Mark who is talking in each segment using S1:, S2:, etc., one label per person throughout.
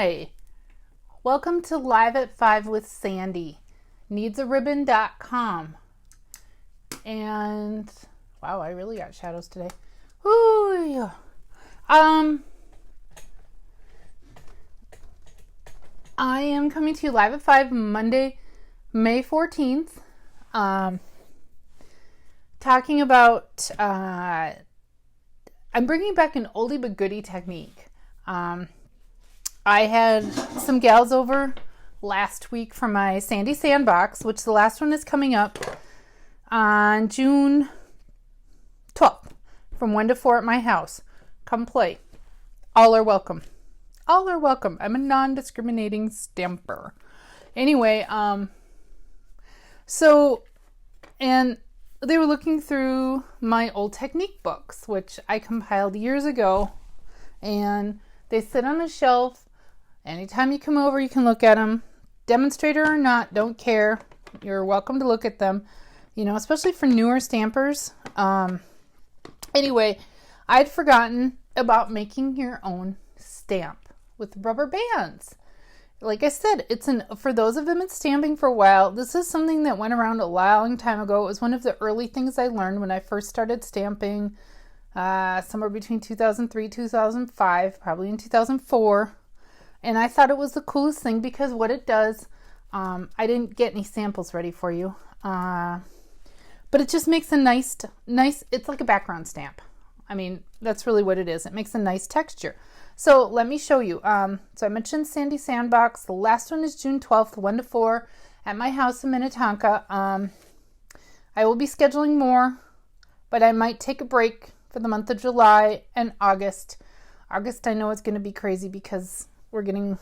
S1: Hi, welcome to Live at 5 with Sandy, needsaribbon.com. And wow, I really got shadows today. Ooh, yeah. I am coming to you live at 5 Monday, May 14th. Talking about, I'm bringing back an oldie but goodie technique. I had some gals over last week for my Sandy Sandbox, which the last one is coming up on June 12th from 1 to 4 at my house. Come play. All are welcome. All are welcome. I'm a non-discriminating stamper. Anyway, and they were looking through my old technique books, which I compiled years ago, and they sit on a shelf. Anytime you come over, you can look at them. Demonstrator or not, don't care. You're welcome to look at them, especially for newer stampers. Anyway, I'd forgotten about making your own stamp with rubber bands. Like I said, for those of them in stamping for a while, this is something that went around a long time ago. It was one of the early things I learned when I first started stamping, somewhere between 2003, 2005, probably in 2004. And I thought it was the coolest thing because what it does, I didn't get any samples ready for you, but it just makes a nice, it's like a background stamp. I mean, that's really what it is. It makes a nice texture. So let me show you. So I mentioned Sandy Sandbox. The last one is June 12th, 1 to 4 at my house in Minnetonka. I will be scheduling more, but I might take a break for the month of July and August. August, I know it's going to be crazy because we're getting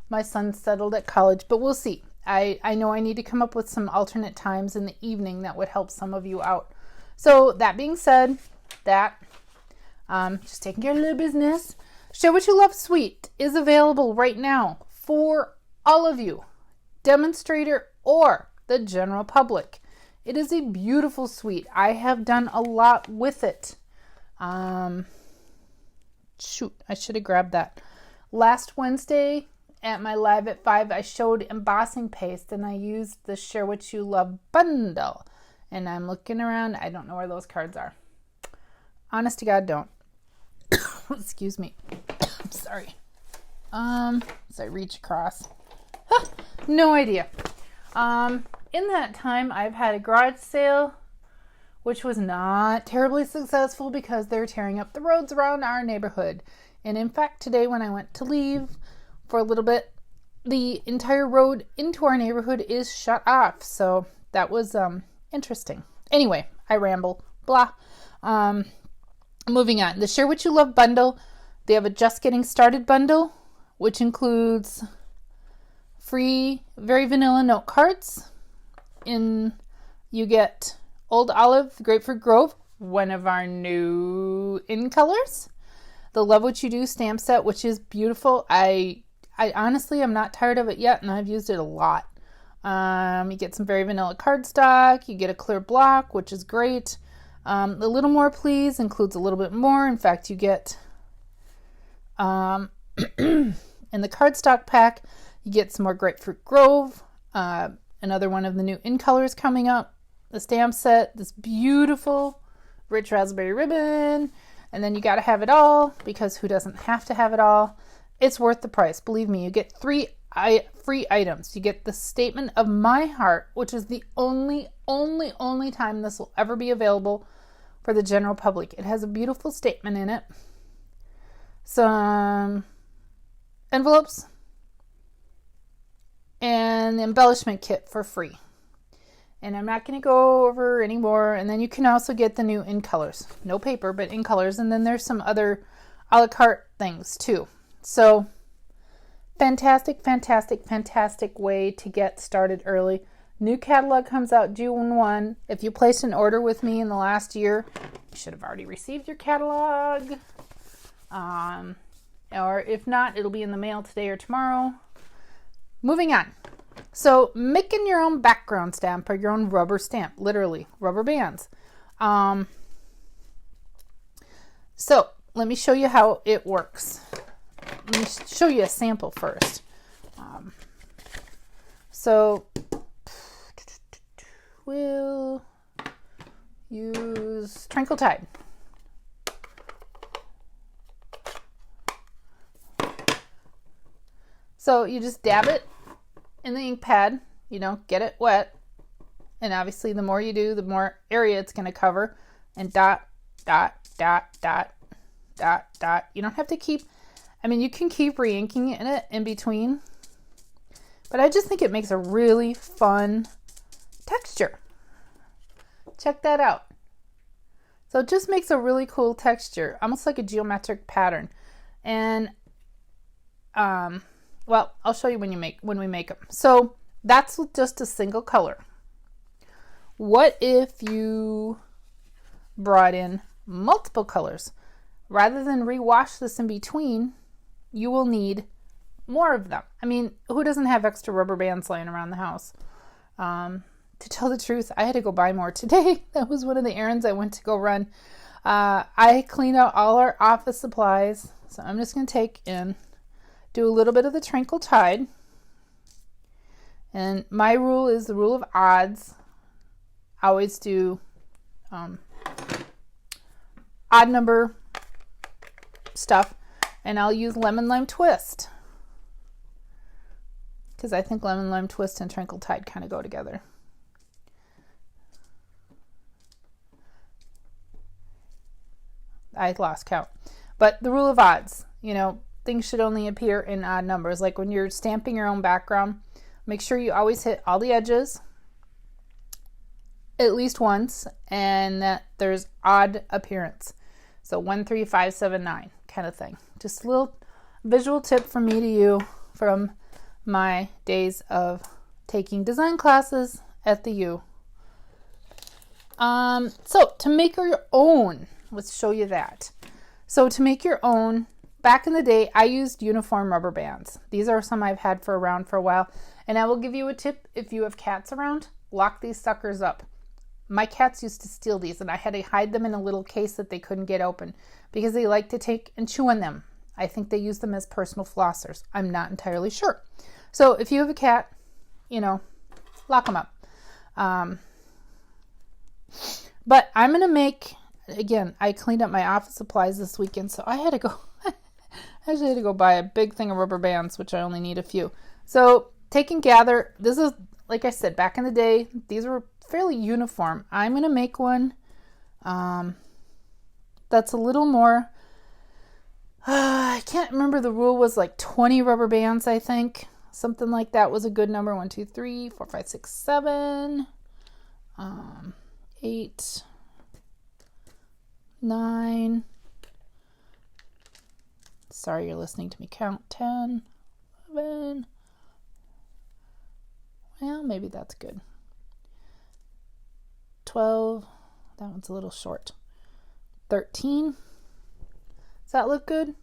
S1: my son settled at college, but we'll see. I know I need to come up with some alternate times in the evening that would help some of you out. So that being said, just taking care of a little business. Show What You Love Suite is available right now for all of you, demonstrator or the general public. It is a beautiful suite. I have done a lot with it. Shoot, I should have grabbed that. Last Wednesday at my Live at 5, I showed embossing paste and I used the Share What You Love bundle. And I'm looking around. I don't know where those cards are. Honest to God, don't. Excuse me. I'm sorry. As I reach across. No idea. In that time, I've had a garage sale, which was not terribly successful because they're tearing up the roads around our neighborhood. And in fact, today when I went to leave for a little bit, the entire road into our neighborhood is shut off. So that was interesting. Anyway, I ramble. Blah. Moving on. The Share What You Love bundle. They have a Just Getting Started bundle, which includes free, very vanilla note cards. You get Old Olive, Grapefruit Grove, one of our new in colors. The Love What You Do stamp set, which is beautiful. I honestly am not tired of it yet, and I've used it a lot. You get some very vanilla cardstock. You get a clear block, which is great. A Little More Please includes a little bit more. In fact, you get in the cardstock pack, you get some more Grapefruit Grove, another one of the new in colors coming up, the stamp set, this beautiful rich raspberry ribbon, and then you got to have it all because who doesn't have to have it all? It's worth the price. Believe me, you get 3 free items. You get the Statement of My Heart, which is the only time this will ever be available for the general public. It has a beautiful statement in it, some envelopes, and the embellishment kit for free. And I'm not going to go over anymore. And then you can also get the new in colors. No paper, but in colors. And then there's some other a la carte things too. So fantastic way to get started early. New catalog comes out June 1. If you placed an order with me in the last year, you should have already received your catalog. Or if not, it'll be in the mail today or tomorrow. Moving on. So making your own background stamp or your own rubber stamp, literally rubber bands. So let me show you how it works. let me show you a sample first. So we'll use Tranquil Tide. So you just dab it in the ink pad, get it wet. And obviously the more you do, the more area it's going to cover. And dot, dot, dot, dot, dot, dot. You don't have to keep, you can keep re-inking it in between. But I just think it makes a really fun texture. Check that out. So it just makes a really cool texture, almost like a geometric pattern. And, well, I'll show you when we make them. So that's with just a single color. What if you brought in multiple colors? Rather than rewash this in between, you will need more of them. Who doesn't have extra rubber bands laying around the house? To tell the truth, I had to go buy more today. That was one of the errands I went to go run. I cleaned out all our office supplies. So I'm just going to take and do a little bit of the Tranquil Tide. And my rule is the rule of odds. I always do odd number stuff. And I'll use Lemon Lime Twist. Because I think Lemon Lime Twist and Tranquil Tide kind of go together. I lost count. But the rule of odds, things should only appear in odd numbers. Like when you're stamping your own background, make sure you always hit all the edges at least once, and that there's odd appearance. So 1, 3, 5, 7, 9 kind of thing. Just a little visual tip from me to you from my days of taking design classes at the U. So to make your own, let's show you that. So to make your own, back in the day, I used uniform rubber bands. These are some I've had around for a while. And I will give you a tip if you have cats around, lock these suckers up. My cats used to steal these, and I had to hide them in a little case that they couldn't get open because they like to take and chew on them. I think they use them as personal flossers. I'm not entirely sure. So if you have a cat, lock them up. But I'm going to make, again, I cleaned up my office supplies this weekend, so I had to go, I actually had to go buy a big thing of rubber bands, which I only need a few. So take and gather. This is, like I said, back in the day, these were fairly uniform. I'm going to make one that's a little more, I can't remember, the rule was like 20 rubber bands, I think. Something like that was a good number. 1, 2, 3, 4, 5, 6, 7, 8, 9. Sorry, you're listening to me count. 10, 11. Well, maybe that's good. 12. That one's a little short. 13. Does that look good?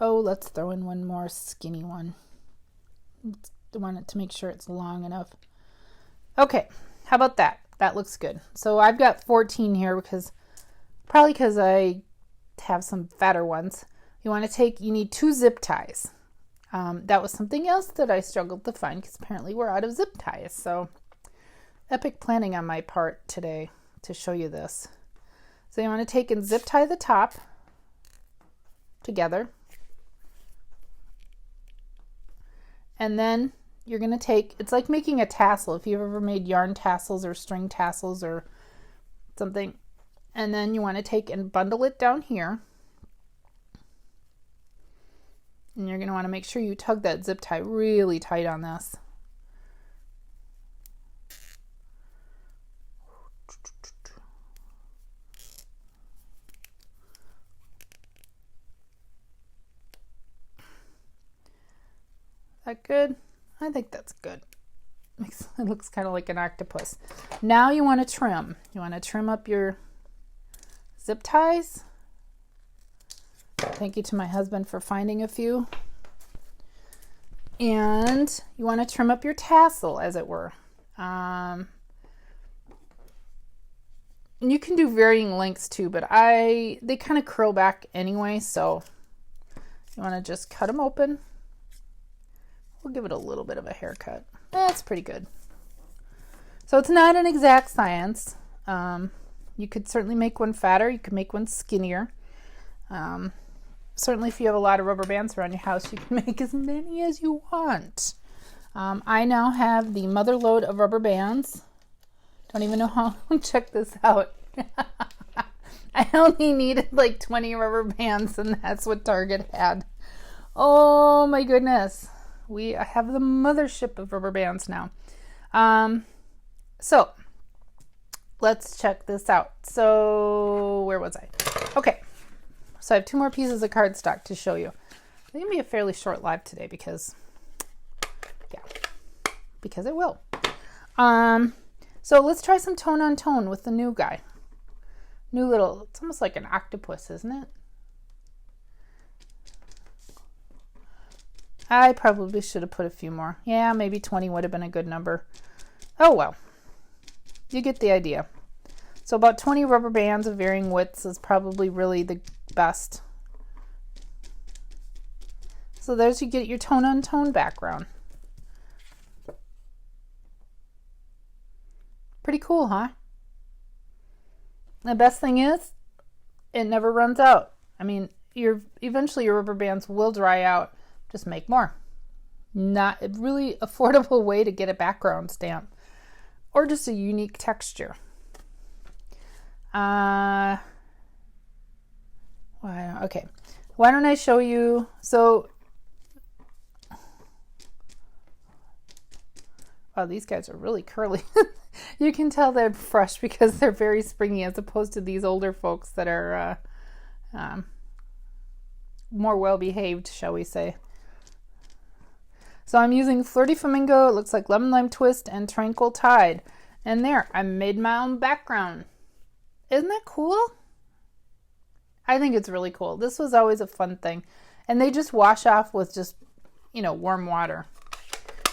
S1: Oh, let's throw in one more skinny one. I want it to make sure it's long enough. Okay, how about that? That looks good. So I've got 14 here probably because I have some fatter ones. You need 2 zip ties. That was something else that I struggled to find because apparently we're out of zip ties. So epic planning on my part today to show you this. So you want to take and zip tie the top together. And then you're going to take, it's like making a tassel. If you've ever made yarn tassels or string tassels or something. And then you want to take and bundle it down here. And you're going to want to make sure you tug that zip tie really tight on this. That good? I think that's good. It looks kind of like an octopus. Now you want to trim. You want to trim up your zip ties. Thank you to my husband for finding a few. And you want to trim up your tassel, as it were. And you can do varying lengths too, but they kind of curl back anyway, so You want to just cut them open. We'll give it a little bit of a haircut. That's pretty good. So it's not an exact science. You could certainly make one fatter. You could make one skinnier. Certainly if you have a lot of rubber bands around your house, you can make as many as you want. I now have the mother load of rubber bands. Don't even know how to check this out. I only needed like 20 rubber bands, and that's what Target had. Oh my goodness. I have the mothership of rubber bands now. So let's check this out. So where was I? Okay. So I have 2 more pieces of cardstock to show you. It's going to be a fairly short live today because it will. So let's try some tone on tone with the new guy. It's almost like an octopus, isn't it? I probably should have put a few more. Yeah, maybe 20 would have been a good number. Oh well. You get the idea. So about 20 rubber bands of varying widths is probably really the best. So there's you get your tone on tone background. Pretty cool, huh? The best thing is, it never runs out. I mean, eventually your rubber bands will dry out. Just make more. Not a really affordable way to get a background stamp or just a unique texture. Okay. Why don't I show you? So, wow, these guys are really curly. You can tell they're fresh because they're very springy as opposed to these older folks that are more well-behaved, shall we say. So I'm using Flirty Flamingo, it looks like Lemon Lime Twist, and Tranquil Tide. And there, I made my own background. Isn't that cool? I think it's really cool. This was always a fun thing. And they just wash off with just, warm water.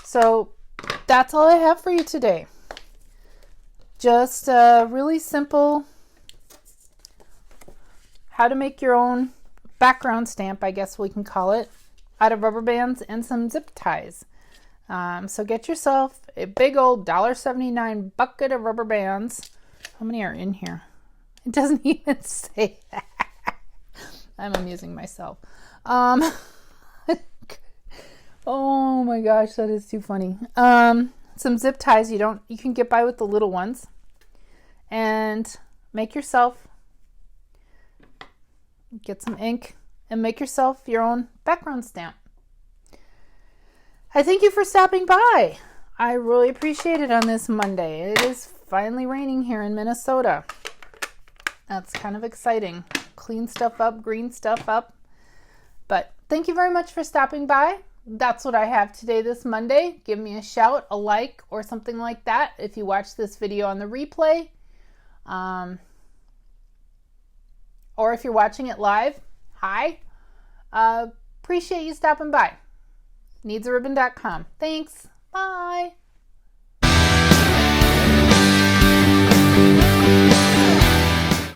S1: So that's all I have for you today. Just really simple how to make your own background stamp, I guess we can call it, out of rubber bands and some zip ties. So get yourself a big old $1.79 bucket of rubber bands. How many are in here? It doesn't even say that. I'm amusing myself. Oh my gosh, that is too funny. Some zip ties you can get by with the little ones, and get some ink and make yourself your own background stamp. I thank you for stopping by. I really appreciate it on this Monday. It is finally raining here in Minnesota. That's kind of exciting. Clean stuff up, green stuff up. But thank you very much for stopping by. That's what I have today, this Monday. Give me a shout, a like, or something like that if you watch this video on the replay. Or if you're watching it live, hi. Appreciate you stopping by. Needsaribbon.com. Thanks. Bye.